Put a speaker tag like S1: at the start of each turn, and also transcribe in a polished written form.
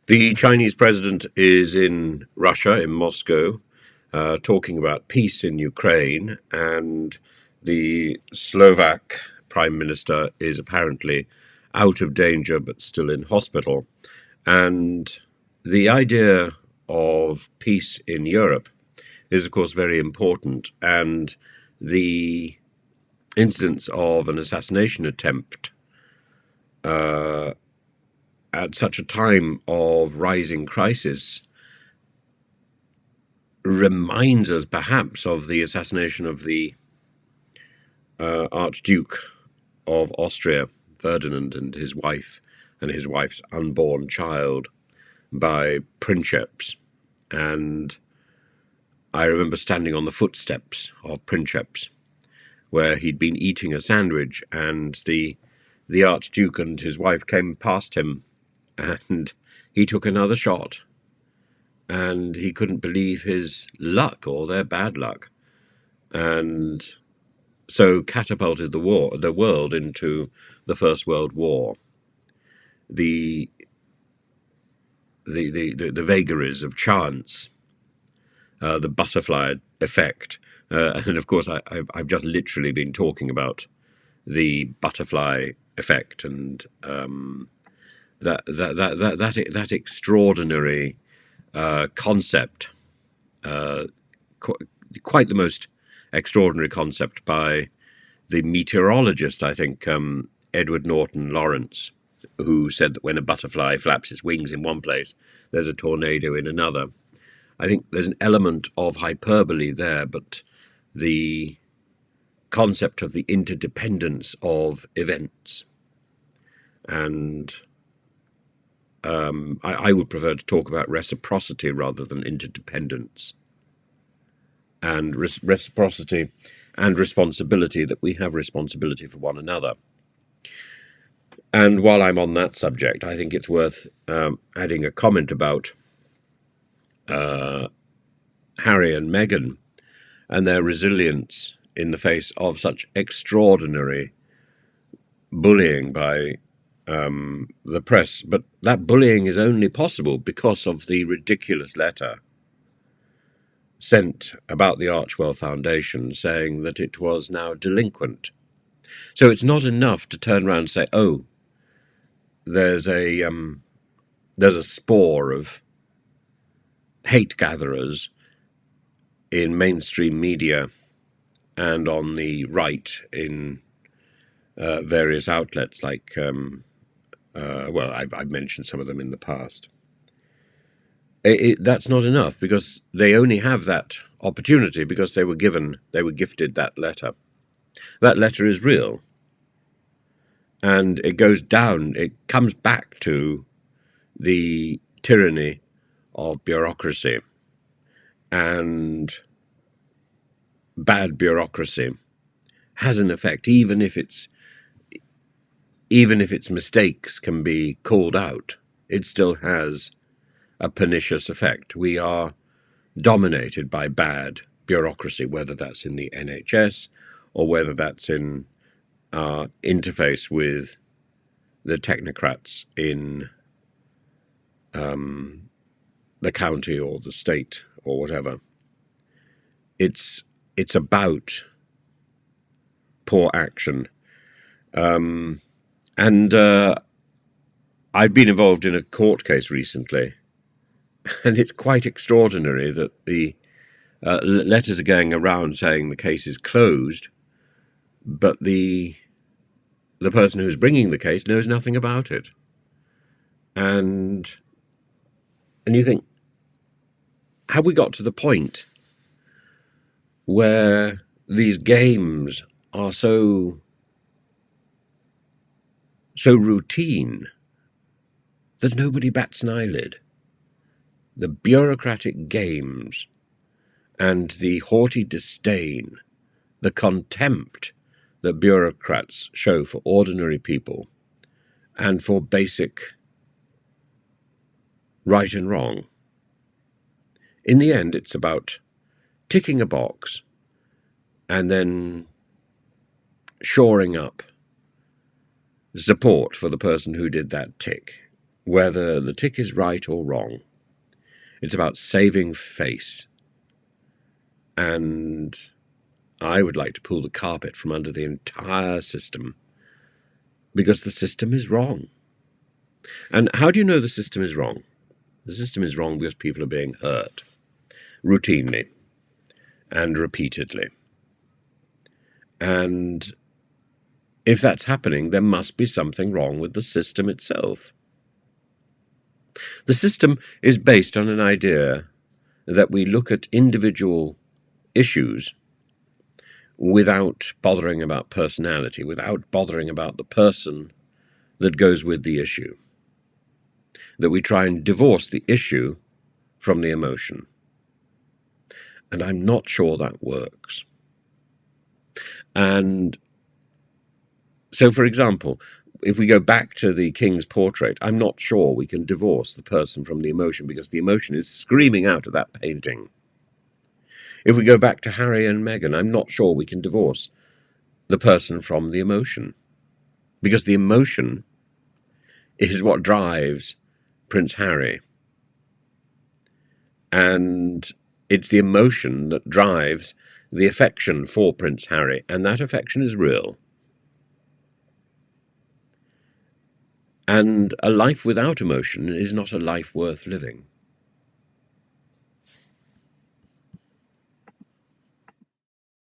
S1: The Chinese president is in Russia, in Moscow, talking about peace in Ukraine, and the Slovak prime minister is apparently out of danger but still in hospital. And the idea of peace in Europe is, of course, very important. And the incidence of an assassination attempt at such a time of rising crisis reminds us perhaps of the assassination of the Archduke of Austria, Ferdinand, and his wife's unborn child by princeps. And I remember standing on the footsteps of princeps, where he'd been eating a sandwich, and the Archduke and his wife came past him, and he took another shot, and he couldn't believe his luck, or their bad luck, and so catapulted the world into the First World War. The vagaries of chance, the butterfly effect, and of course I've just literally been talking about the butterfly effect, and that extraordinary concept, quite the most extraordinary concept by the meteorologist, I think, Edward Norton Lawrence, who said that when a butterfly flaps its wings in one place, there's a tornado in another. I think there's an element of hyperbole there, but the concept of the interdependence of events. And I would prefer to talk about reciprocity rather than interdependence. And reciprocity and responsibility, that we have responsibility for one another. And while I'm on that subject, I think it's worth adding a comment about Harry and Meghan and their resilience in the face of such extraordinary bullying by the press. But that bullying is only possible because of the ridiculous letter sent about the Archwell Foundation saying that it was now delinquent. So it's not enough to turn around and say, oh, there's a spore of hate gatherers in mainstream media and on the right in various outlets like, well, I've mentioned some of them in the past. That's not enough, because they only have that opportunity because they were gifted that letter. That letter is real. And it goes down, it comes back to the tyranny of bureaucracy. And bad bureaucracy has an effect, even if its mistakes can be called out. It still has a pernicious effect. We are dominated by bad bureaucracy, whether that's in the NHS or whether that's in our interface with the technocrats in the county or the state or whatever. It's about poor action. And I've been involved in a court case recently, and it's quite extraordinary that the letters are going around saying the case is closed, but the person who's bringing the case knows nothing about it. And you think, have we got to the point where these games are so routine that nobody bats an eyelid? The bureaucratic games and the haughty disdain, the contempt that bureaucrats show for ordinary people and for basic right and wrong. In the end, it's about ticking a box and then shoring up support for the person who did that tick. whether the tick is right or wrong. It's about saving face. And I would like to pull the carpet from under the entire system, because the system is wrong. And how do you know the system is wrong? The system is wrong because people are being hurt routinely and repeatedly. And if that's happening, there must be something wrong with the system itself. The system is based on an idea that we look at individual issues without bothering about personality, without bothering about the person that goes with the issue. That we try and divorce the issue from the emotion. And I'm not sure that works. And so, for example, if we go back to the king's portrait, I'm not sure we can divorce the person from the emotion, because the emotion is screaming out of that painting. If we go back to Harry and Meghan, I'm not sure we can divorce the person from the emotion, because the emotion is what drives Prince Harry. And it's the emotion that drives the affection for Prince Harry, and that affection is real. And a life without emotion is not a life worth living.